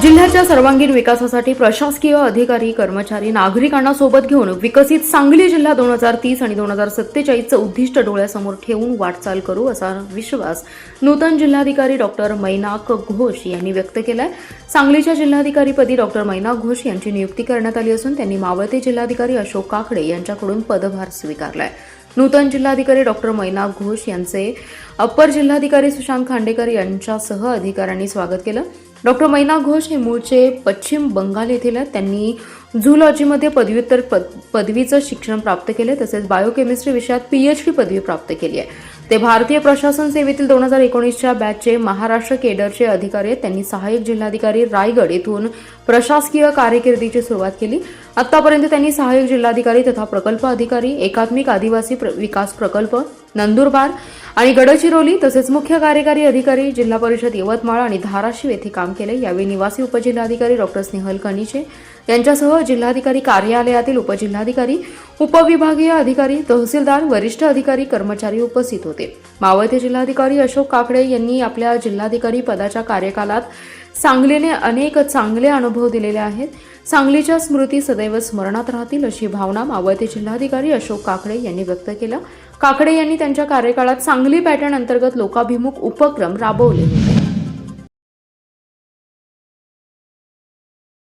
जिल्ह्याच्या सर्वांगीण विकासासाठी प्रशासकीय अधिकारी, कर्मचारी, नागरिकांना सोबत घेऊन विकसित सांगली जिल्हा 2030 आणि 2047चं उद्दिष्ट डोळ्यासमोर ठेवून वाटचाल करू असा विश्वास नूतन जिल्हाधिकारी डॉक्टर मैनाक घोष यांनी व्यक्त केलाय। सांगलीच्या जिल्हाधिकारीपदी डॉक्टर मैनाक घोष यांची नियुक्ती करण्यात आली असून त्यांनी मावळते जिल्हाधिकारी अशोक काकडे यांच्याकडून पदभार स्वीकारलाय। नूतन जिल्हाधिकारी डॉक्टर मैनाक घोष यांचे अप्पर जिल्हाधिकारी सुशांत खांडेकर यांच्यासह अधिकाऱ्यांनी स्वागत केलं। डॉक्टर मैनाक घोष हे मूळचे पश्चिम बंगाल येथील आहेत। त्यांनी झूलॉजीमध्ये पदव्युत्तर पदवीचं शिक्षण प्राप्त केले, तसेच बायोकेमिस्ट्री विषयात PhD पदवी प्राप्त केली आहे। ते भारतीय प्रशासन सेवेतील 2019च्या बॅचचे महाराष्ट्र केडरचे अधिकारी आहेत। त्यांनी सहाय्यक जिल्हाधिकारी रायगड येथून प्रशासकीय कारकिर्दीची सुरुवात केली। आतापर्यंत त्यांनी सहाय्यक जिल्हाधिकारी तथा प्रकल्प अधिकारी, एकात्मिक आदिवासी विकास प्रकल्प नंदुरबार आणि गडचिरोली तसेच मुख्य कार्यकारी अधिकारी, जिल्हा परिषद यवतमाळ आणि धाराशिव येथे काम केले। यावेळी निवासी उपजिल्हाधिकारी डॉक्टर स्नेहल कनिचे यांच्यासह जिल्हाधिकारी कार्यालयातील उपजिल्हाधिकारी, उपविभागीय अधिकारी, तहसीलदार, वरिष्ठ अधिकारी, कर्मचारी उपस्थित होते। मावळते जिल्हाधिकारी अशोक काकडे यांनी आपल्या जिल्हाधिकारी पदाच्या कार्यकालात सांगलीने अनेक चांगले अनुभव दिलेले आहेत। सांगलीच्या स्मृती सदैव स्मरणात राहतील अशी भावना मावळते जिल्हाधिकारी अशोक काकडे यांनी व्यक्त केला। काकडे यांनी त्यांच्या कार्यकाळात सांगली पॅटर्न अंतर्गत लोकाभिमुख उपक्रम राबवले होते।